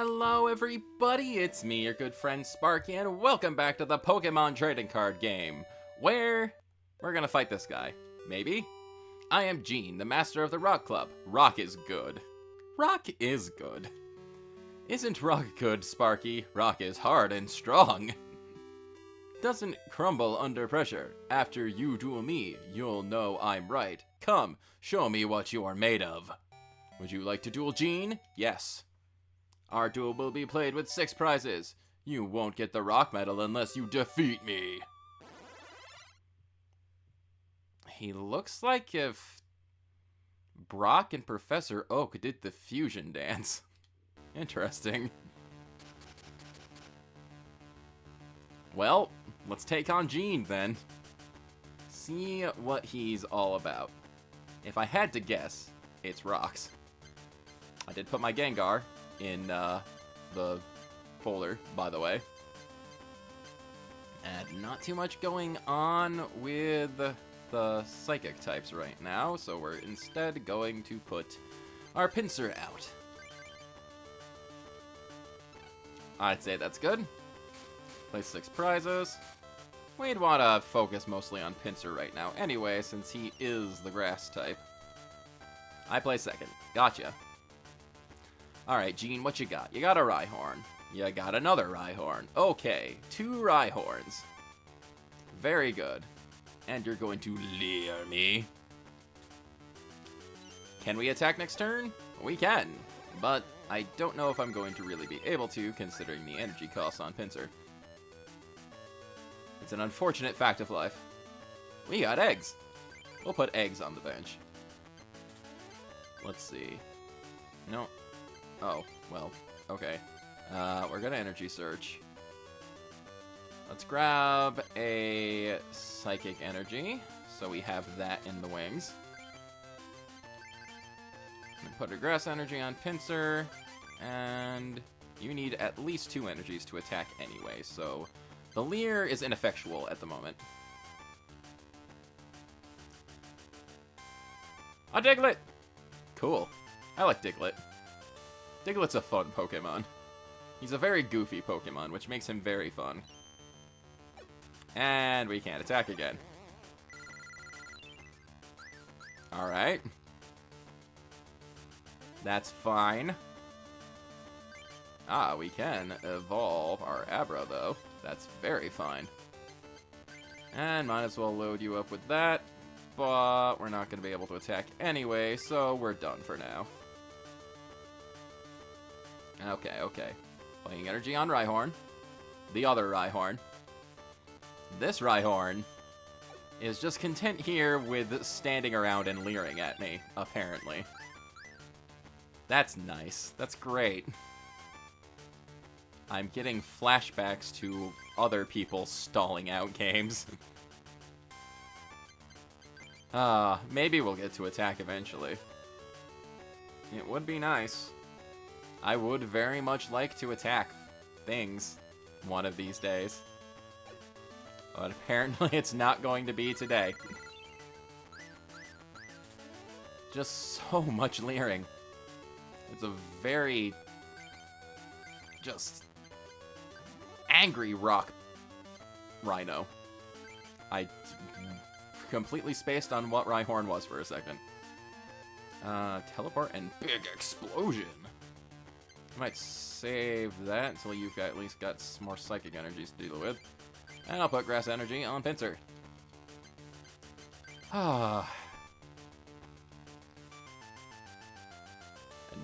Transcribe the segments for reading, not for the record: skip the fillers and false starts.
Hello everybody, it's me, your good friend Sparky, and welcome back to the Pokemon Trading Card Game, where we're gonna fight this guy. Maybe? I am Gene, the master of the Rock Club. Rock is good. Rock is good. Isn't rock good, Sparky? Rock is hard and strong. Doesn't crumble under pressure. After you duel me, you'll know I'm right. Come, show me what you are made of. Would you like to duel Gene? Yes. Our duel will be played with 6 prizes. You won't get the rock medal unless you defeat me. He looks like if Brock and Professor Oak did the fusion dance. Interesting. Well, let's take on Gene then. See what he's all about. If I had to guess, it's rocks. I did put my Gengar in the folder, by the way. And not too much going on with the psychic types right now, so we're instead going to put our Pinsir out. I'd say that's good. Play 6 prizes. We'd want to focus mostly on Pinsir right now anyway, since he is the grass type. I play second. Gotcha. Alright, Gene, what you got? You got a Rhyhorn. You got another Rhyhorn. Okay, 2 Rhyhorns. Very good. And you're going to leer me. Can we attack next turn? We can, but I don't know if I'm going to really be able to, considering the energy costs on Pinsir. It's an unfortunate fact of life. We got eggs. We'll put eggs on the bench. Let's see. No. Oh, well, okay. We're gonna energy search. Let's grab a psychic energy, so we have that in the wings. And put a grass energy on Pinsir, and you need at least 2 energies to attack anyway, so the Leer is ineffectual at the moment. A Diglett! Cool. I like Diglett. Diglett's a fun Pokemon. He's a very goofy Pokemon, which makes him very fun. And we can't attack again. Alright. That's fine. Ah, we can evolve our Abra, though. That's very fine. And might as well load you up with that. But we're not going to be able to attack anyway, so we're done for now. Okay. Playing energy on Rhyhorn. The other Rhyhorn. This Rhyhorn is just content here with standing around and leering at me, apparently. That's nice. That's great. I'm getting flashbacks to other people stalling out games. Maybe we'll get to attack eventually. It would be nice. I would very much like to attack things one of these days. But apparently it's not going to be today. Just so much leering. It's a very just angry rock Rhino. I completely spaced on what Rhyhorn was for a second. Teleport and big explosion. I might save that until you've got, at least got some more psychic energies to deal with. And I'll put grass energy on Pinsir. And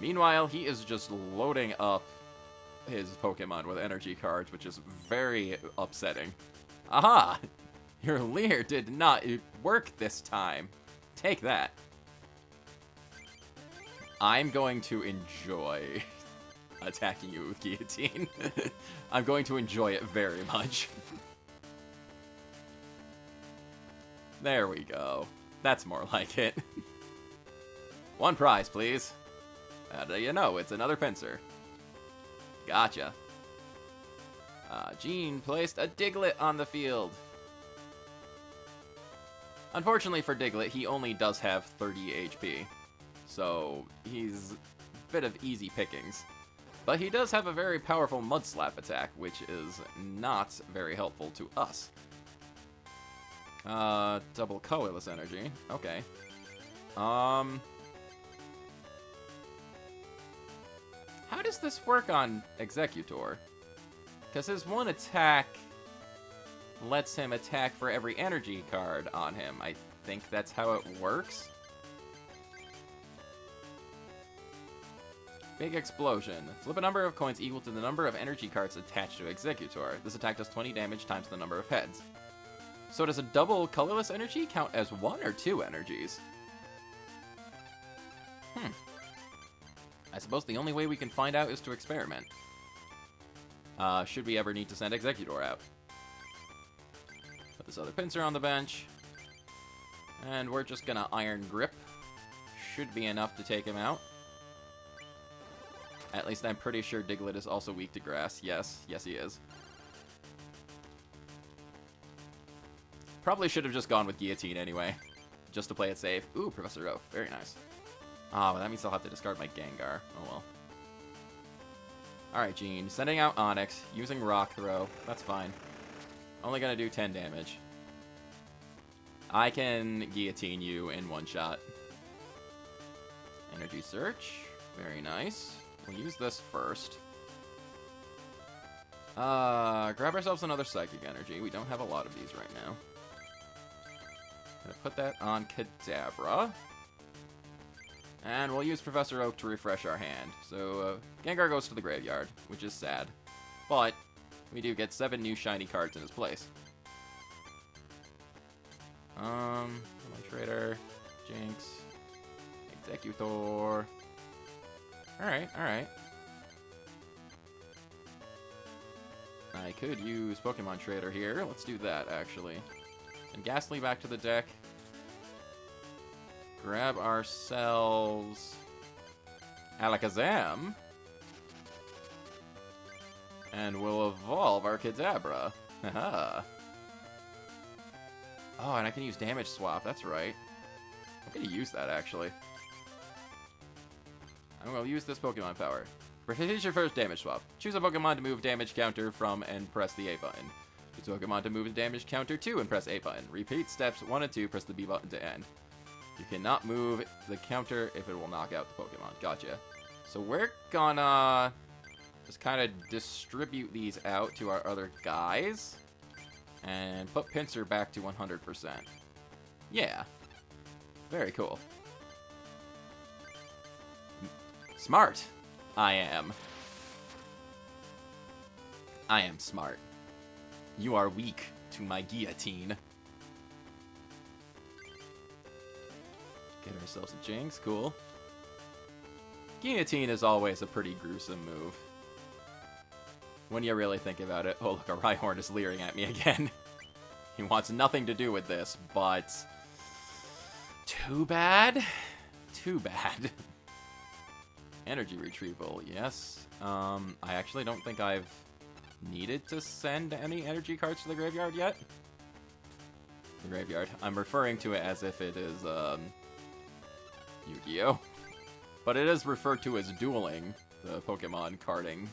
meanwhile, he is just loading up his Pokemon with energy cards, which is very upsetting. Aha! Your Leer did not work this time. Take that. I'm going to enjoy attacking you with Guillotine. I'm going to enjoy it very much. There we go. That's more like it. 1 prize, please. How do you know? It's another Pinsir. Gotcha. Gene placed a Diglett on the field. Unfortunately for Diglett, he only does have 30 HP. So, he's a bit of easy pickings. But he does have a very powerful Mud Slap attack, which is not very helpful to us. Double colorless energy. Okay. How does this work on Executor? Because his one attack lets him attack for every energy card on him. I think that's how it works. Big Explosion. Flip a number of coins equal to the number of energy cards attached to Executor. This attack does 20 damage times the number of heads. So does a double colorless energy count as 1 or 2 energies? I suppose the only way we can find out is to experiment. Should we ever need to send Executor out. Put this other pincer on the bench. And we're just gonna Iron Grip. Should be enough to take him out. At least I'm pretty sure Diglett is also weak to grass. Yes, yes he is. Probably should have just gone with Guillotine anyway, just to play it safe. Ooh, Professor Oak, very nice. Ah, well, that means I'll have to discard my Gengar. Oh well. Alright, Gene, sending out Onix, using Rock Throw. That's fine. Only gonna do 10 damage. I can Guillotine you in one shot. Energy Search, very nice. We'll use this first. Grab ourselves another Psychic Energy. We don't have a lot of these right now. Gonna put that on Kadabra. And we'll use Professor Oak to refresh our hand. So, Gengar goes to the graveyard, which is sad. But, we do get 7 new shiny cards in his place. My Trader, Jinx, Executor. Alright, alright. I could use Pokemon Trader here. Let's do that, actually. And Ghastly back to the deck. Grab ourselves Alakazam. And we'll evolve our Kadabra. Haha. Oh, and I can use Damage Swap. That's right. I'm gonna use that, actually. I'm gonna use this Pokemon power. Here's your first Damage Swap. Choose a Pokemon to move damage counter from and press the A button. Choose a Pokemon to move the damage counter to and press A button. Repeat steps 1 and 2, press the B button to end. You cannot move the counter if it will knock out the Pokemon. Gotcha. So we're gonna just kind of distribute these out to our other guys. And put Pinsir back to 100%. Yeah. Very cool. Smart. I am. I am smart. You are weak to my Guillotine. Get ourselves a Jinx. Cool. Guillotine is always a pretty gruesome move. When you really think about it. Oh, look, a Rhyhorn is leering at me again. He wants nothing to do with this, but... Too bad. Too bad. Energy Retrieval, yes. I actually don't think I've needed to send any energy cards to the graveyard yet. The graveyard. I'm referring to it as if it is, Yu-Gi-Oh! But it is referred to as dueling. The Pokemon carding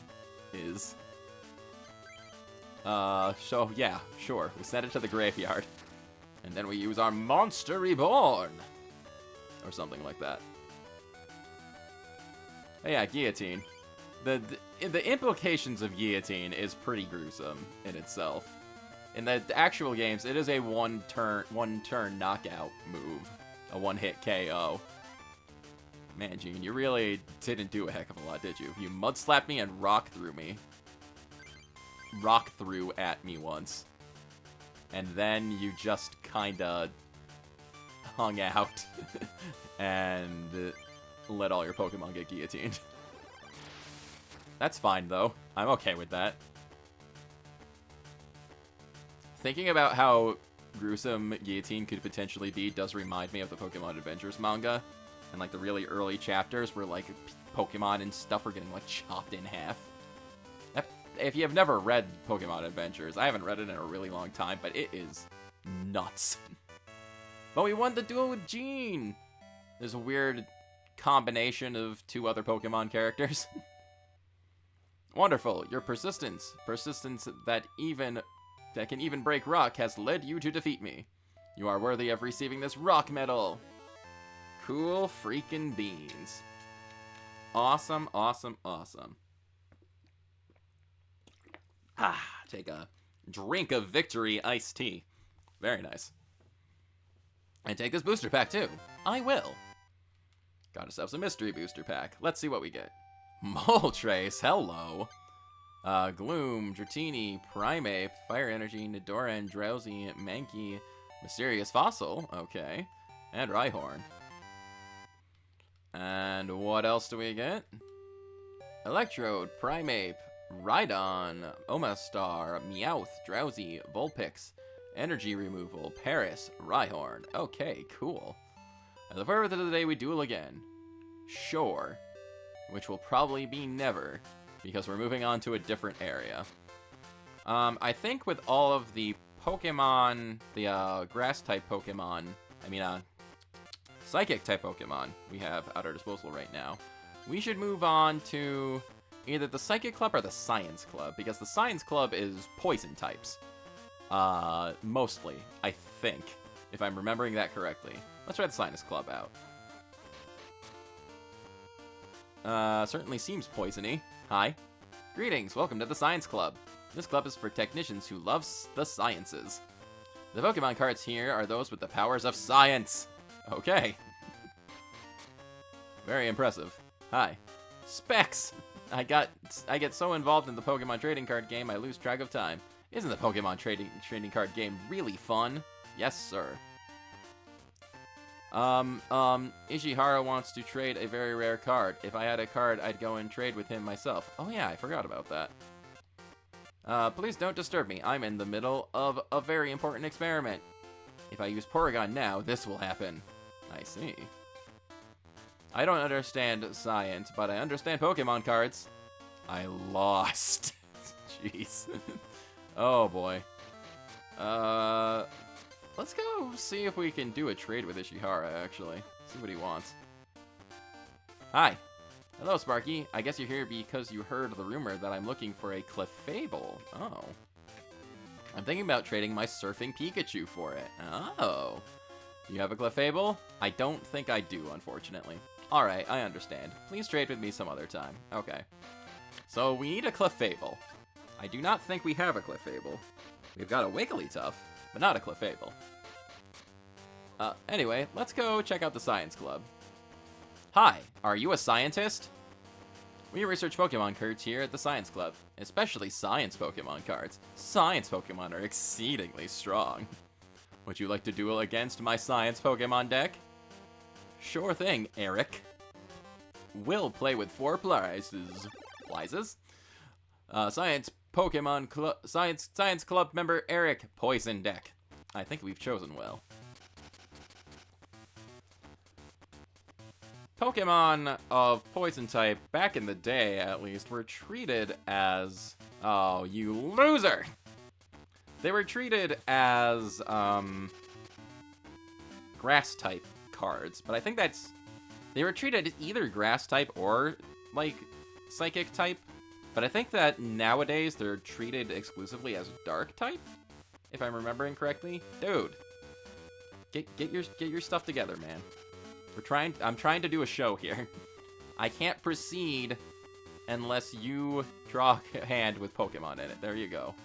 is... so yeah, sure. We send it to the graveyard. And then we use our Monster Reborn! Or something like that. But yeah, Guillotine. The implications of Guillotine is pretty gruesome in itself. In the actual games, it is a one-turn knockout move. A one-hit KO. Man, Gene, you really didn't do a heck of a lot, did you? You mud-slapped me and rock threw me. Rock threw at me once. And then you just kinda hung out and let all your Pokemon get guillotined. That's fine, though. I'm okay with that. Thinking about how gruesome Guillotine could potentially be does remind me of the Pokemon Adventures manga. And, like, the really early chapters where, like, Pokemon and stuff are getting, like, chopped in half. If you have never read Pokemon Adventures, I haven't read it in a really long time, but it is nuts. But we won the duel with Gene! There's a weird combination of 2 other Pokemon characters. Wonderful. Your persistence that can even break rock, has led you to defeat me. You are worthy of receiving this rock medal. Cool freaking beans. Awesome, awesome, awesome. Take a drink of victory iced tea. Very nice. And take this booster pack too. I will. Got ourselves a mystery booster pack. Let's see what we get. Moltres, hello. Gloom, Dratini, Primeape, Fire Energy, Nidoran, Drowsy, Mankey, Mysterious Fossil, okay, and Rhyhorn. And what else do we get? Electrode, Primeape, Rhydon, Omastar, Meowth, Drowsy, Vulpix, Energy Removal, Paris, Rhyhorn. Okay, cool. And the further of the day we duel again. Sure. Which will probably be never, because we're moving on to a different area. I think with all of the Pokemon, the grass-type Pokemon, Psychic-type Pokemon we have at our disposal right now, we should move on to either the Psychic Club or the Science Club, because the Science Club is poison types. Mostly, I think, if I'm remembering that correctly. Let's try the Science Club out. Certainly seems poisony. Hi. Greetings, welcome to the Science Club. This club is for technicians who love the sciences. The Pokemon cards here are those with the powers of science. Okay. Very impressive. Hi. Specs! I get so involved in the Pokemon Trading Card Game, I lose track of time. Isn't the Pokemon Trading Card Game really fun? Yes, sir. Ishihara wants to trade a very rare card. If I had a card, I'd go and trade with him myself. Oh yeah, I forgot about that. Please don't disturb me. I'm in the middle of a very important experiment. If I use Porygon now, this will happen. I see. I don't understand science, but I understand Pokemon cards. I lost. Jeez. Oh boy. Let's go see if we can do a trade with Ishihara, actually. See what he wants. Hi. Hello, Sparky. I guess you're here because you heard the rumor that I'm looking for a Clefable. Oh. I'm thinking about trading my Surfing Pikachu for it. Oh. You have a Clefable? I don't think I do, unfortunately. Alright, I understand. Please trade with me some other time. Okay. So, we need a Clefable. I do not think we have a Clefable. We've got a Wigglytuff, but not a Clefable. Anyway, let's go check out the Science Club. Hi, are you a scientist? We research Pokemon cards here at the Science Club, especially science Pokemon cards. Science Pokemon are exceedingly strong. Would you like to duel against my science Pokemon deck? Sure thing, Eric. We'll play with 4 prizes. Prizes? Science Club member Eric, Poison deck. I think we've chosen well. Pokemon of Poison type, back in the day at least, were treated as... Oh, you loser! They were treated as, Grass type cards, but I think that's... They were treated as either Grass type or, like, Psychic type, but I think that nowadays they're treated exclusively as Dark type, if I'm remembering correctly. Dude, get your stuff together, man. I'm trying to do a show here. I can't proceed unless you draw a hand with Pokemon in it. There you go.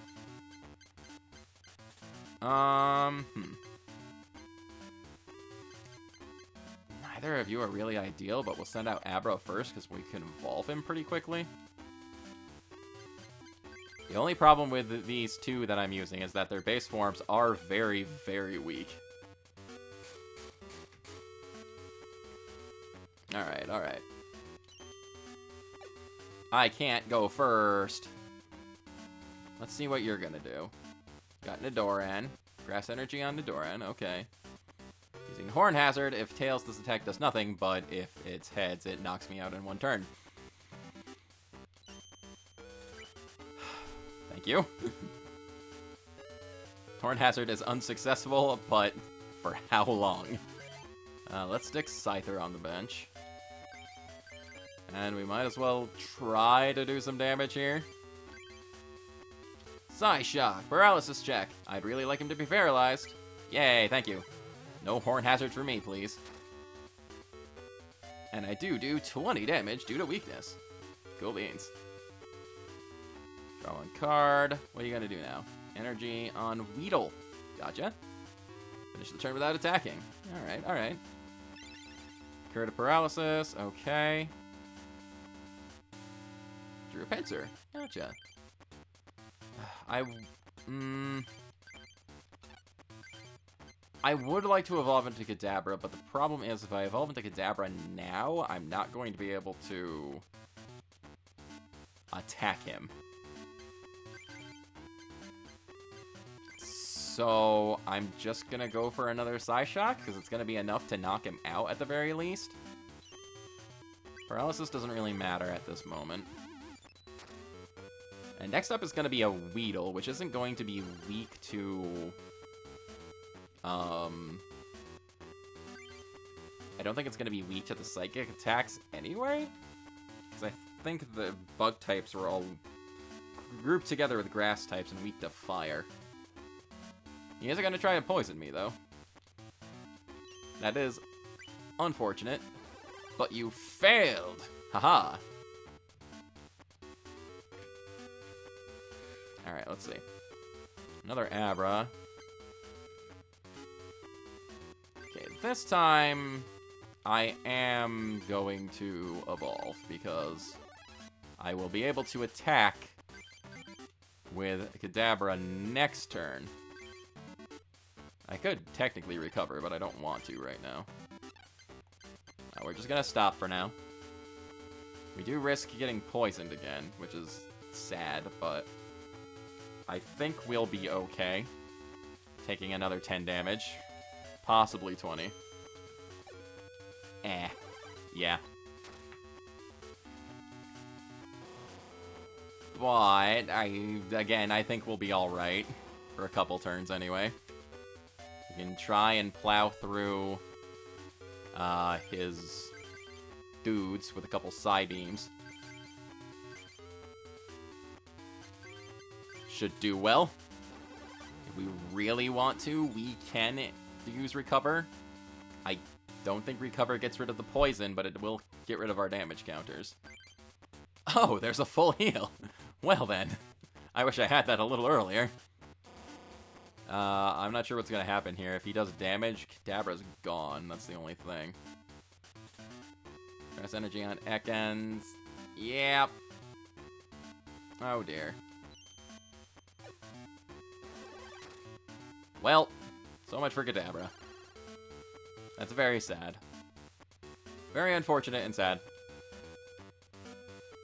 Neither of you are really ideal, but we'll send out Abro first because we can evolve him pretty quickly. The only problem with these two that I'm using is that their base forms are very, very weak. Alright, alright. I can't go first. Let's see what you're gonna do. Got Nidoran. Grass Energy on Nidoran, okay. Using Horn Hazard. If Tails, this attack does nothing, but if it's Heads, it knocks me out in 1 turn. Thank you. Horn Hazard is unsuccessful, but for how long? Let's stick Scyther on the bench. And we might as well try to do some damage here. Psy Shock, paralysis check. I'd really like him to be paralyzed. Yay, thank you. No horn hazard for me, please. And I do 20 damage due to weakness. Cool beans. Draw one card. What are you gonna do now? Energy on Weedle. Gotcha. Finish the turn without attacking. Alright, alright. Cure to paralysis. Okay. Drew a Pinsir. Gotcha. I would like to evolve into Kadabra, but the problem is if I evolve into Kadabra now, I'm not going to be able to attack him. So I'm just gonna go for another Psyshock, because it's gonna be enough to knock him out at the very least. Paralysis doesn't really matter at this moment. And next up is gonna be a Weedle, which isn't going to be weak to... I don't think it's gonna be weak to the psychic attacks anyway, because I think the bug types were all grouped together with grass types and weak to fire. He isn't gonna try to poison me, though. That is unfortunate. But you failed! Haha! Alright, let's see. Another Abra. Okay, this time I am going to evolve, because I will be able to attack with Kadabra next turn. I could technically recover, but I don't want to right now. We're just gonna stop for now. We do risk getting poisoned again, which is sad, but I think we'll be okay. Taking another 10 damage. Possibly 20. Yeah. But, I think we'll be alright. For a couple turns, anyway. We can try and plow through his dudes with a couple Psybeams. Should do well. If we really want to, we can use Recover. I don't think Recover gets rid of the poison, but it will get rid of our damage counters. Oh, there's a full heal. Well then. I wish I had that a little earlier. I'm not sure what's gonna happen here. If he does damage, Kadabra's gone. That's the only thing. Press energy on Ekans. Yep. Oh dear. Well, so much for Kadabra. That's very sad. Very unfortunate and sad.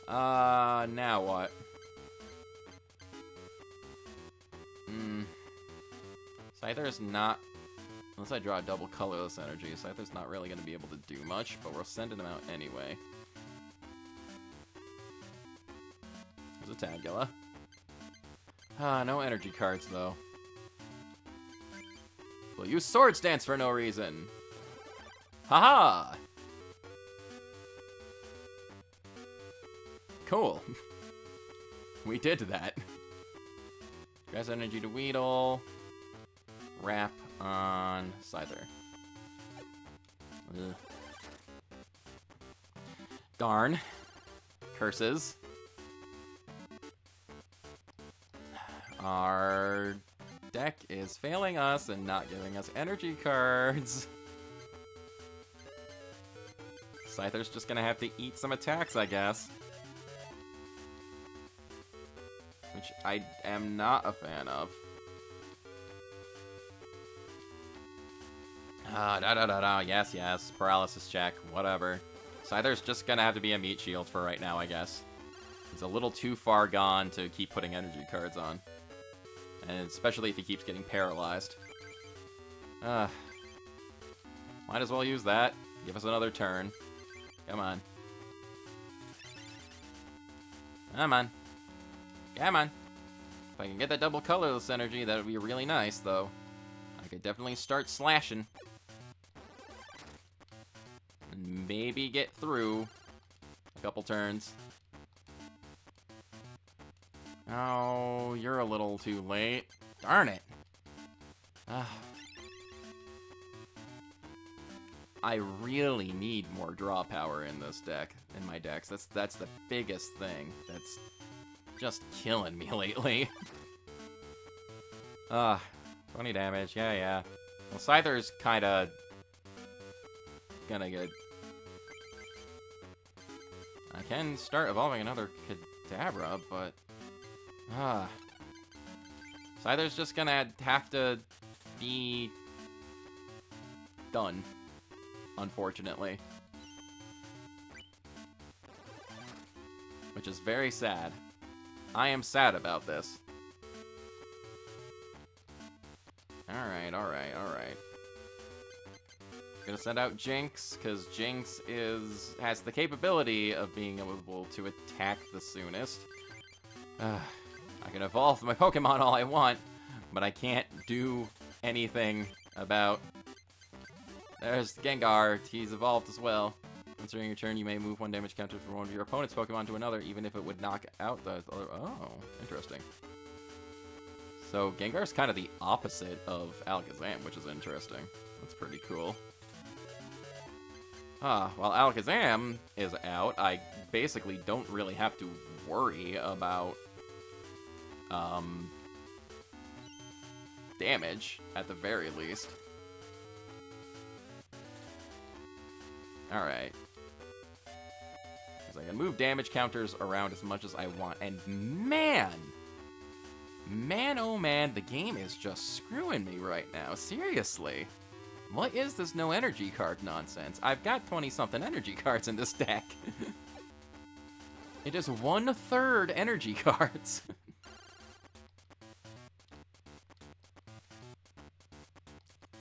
Now what? Scyther's not... Unless I draw a double colorless energy, Scyther's not really going to be able to do much, but we're sending him out anyway. There's a Tagula. No energy cards, though. We'll use Swords Dance for no reason. Haha! Cool. We did that. Grass energy to Weedle. Wrap on Scyther. Ugh. Darn. Curses. Our deck is failing us and not giving us energy cards. Scyther's just gonna have to eat some attacks, I guess. Which I am not a fan of. Yes, yes. Paralysis check. Whatever. Scyther's just gonna have to be a meat shield for right now, I guess. He's a little too far gone to keep putting energy cards on. And especially if he keeps getting paralyzed. Might as well use that. Give us another turn. Come on. Come on. Come on. If I can get that double colorless energy, that would be really nice, though. I could definitely start slashing. And maybe get through. If couple turns. Oh, you're a little too late. Darn it. I really need more draw power in this deck, in my decks. That's the biggest thing that's just killing me lately. 20 damage, yeah. Well, Scyther's kinda gonna get... I can start evolving another Kadabra, but... Scyther's just gonna have to be done, unfortunately. Which is very sad. I am sad about this. Alright. Gonna send out Jinx, because Jinx has the capability of being able to attack the soonest. I can evolve my Pokemon all I want, but I can't do anything about... There's Gengar. He's evolved as well. During your turn, you may move one damage counter from one of your opponent's Pokemon to another, even if it would knock out the other... Oh, interesting. So Gengar's kind of the opposite of Alakazam, which is interesting. That's pretty cool. While Alakazam is out, I basically don't really have to worry about damage, at the very least. Alright. Because I can move damage counters around as much as I want. And man, oh man, the game is just screwing me right now. Seriously. What is this no energy card nonsense? I've got 20-something energy cards in this deck. It is 1/3 energy cards.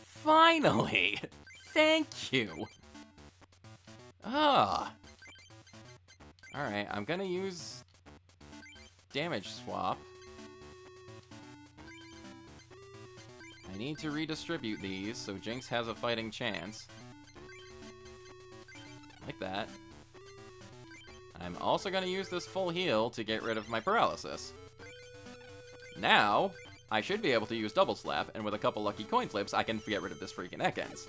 Finally! Thank you! Alright, I'm gonna use damage swap. I need to redistribute these so Jinx has a fighting chance. Like that. I'm also gonna use this full heal to get rid of my paralysis. Now, I should be able to use Double Slap, and with a couple lucky coin flips, I can get rid of this freaking Ekans.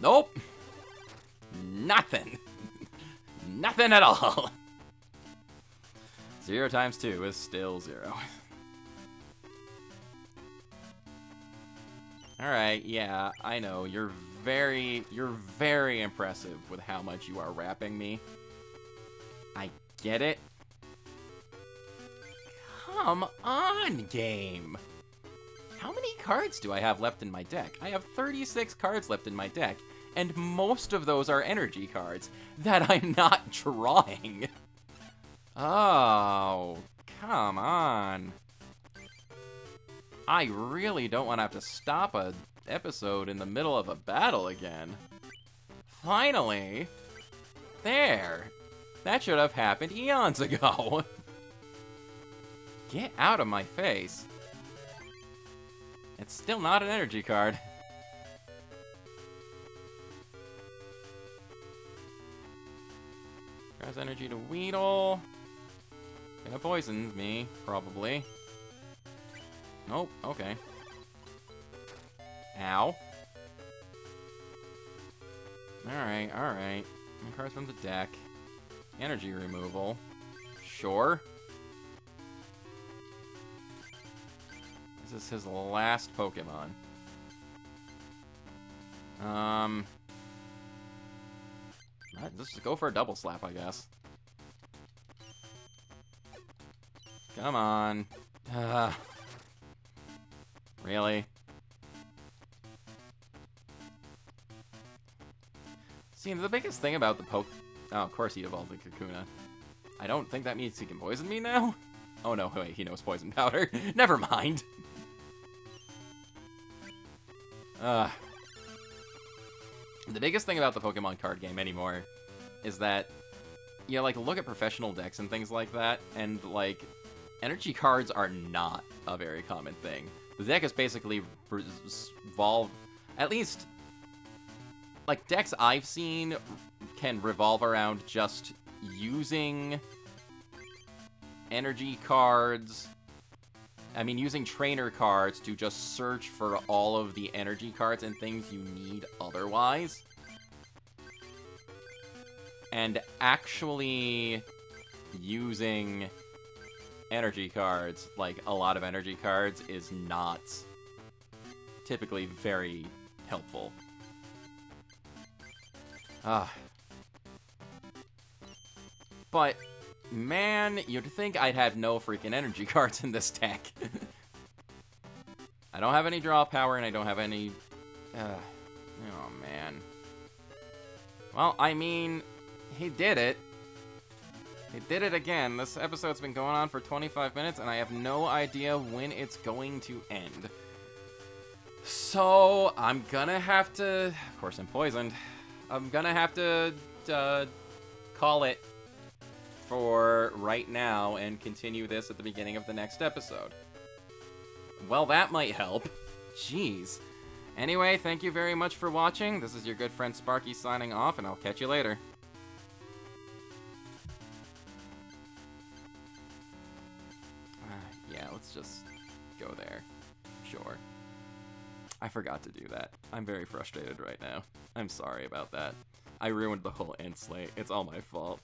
Nope! Nothing! Nothing at all! 0 times 2 is still 0. Alright, yeah, I know, you're very impressive with how much you are wrapping me. I get it. Come on, game! How many cards do I have left in my deck? I have 36 cards left in my deck, and most of those are energy cards that I'm not drawing. Oh, come on. I really don't want to have to stop an episode in the middle of a battle again. Finally! There! That should have happened eons ago! Get out of my face. It's still not an energy card. Tries energy to Weedle. Gonna poison me, probably. Nope, okay. Ow. Alright. Cards from the deck. Energy removal. Sure. This is his last Pokemon. Let's just go for a Double Slap, I guess. Come on. Really? See, the biggest thing about the Oh, of course he evolved in Kakuna. I don't think that means he can poison me now? Oh no, wait, he knows Poison Powder. Never mind. The biggest thing about the Pokemon card game anymore is that, you know, like, look at professional decks and things like that, and, like, energy cards are not a very common thing. The deck is basically evolved, at least, like, decks I've seen can revolve around just using energy cards. I mean, using trainer cards to just search for all of the energy cards and things you need otherwise. And actually using energy cards, like a lot of energy cards, is not typically very helpful. But, man, you'd think I'd have no freaking energy cards in this deck. I don't have any draw power, and I don't have any... oh, man. Well, I mean, he did it. He did it again. This episode's been going on for 25 minutes, and I have no idea when it's going to end. So, I'm gonna have to... Of course, I'm poisoned. I'm gonna have to call it for right now and continue this at the beginning of the next episode. Well, that might help. Jeez. Anyway, thank you very much for watching. This is your good friend Sparky signing off, and I'll catch you later. Yeah, let's just go there. Sure. I forgot to do that. I'm very frustrated right now. I'm sorry about that. I ruined the whole end slate. It's all my fault.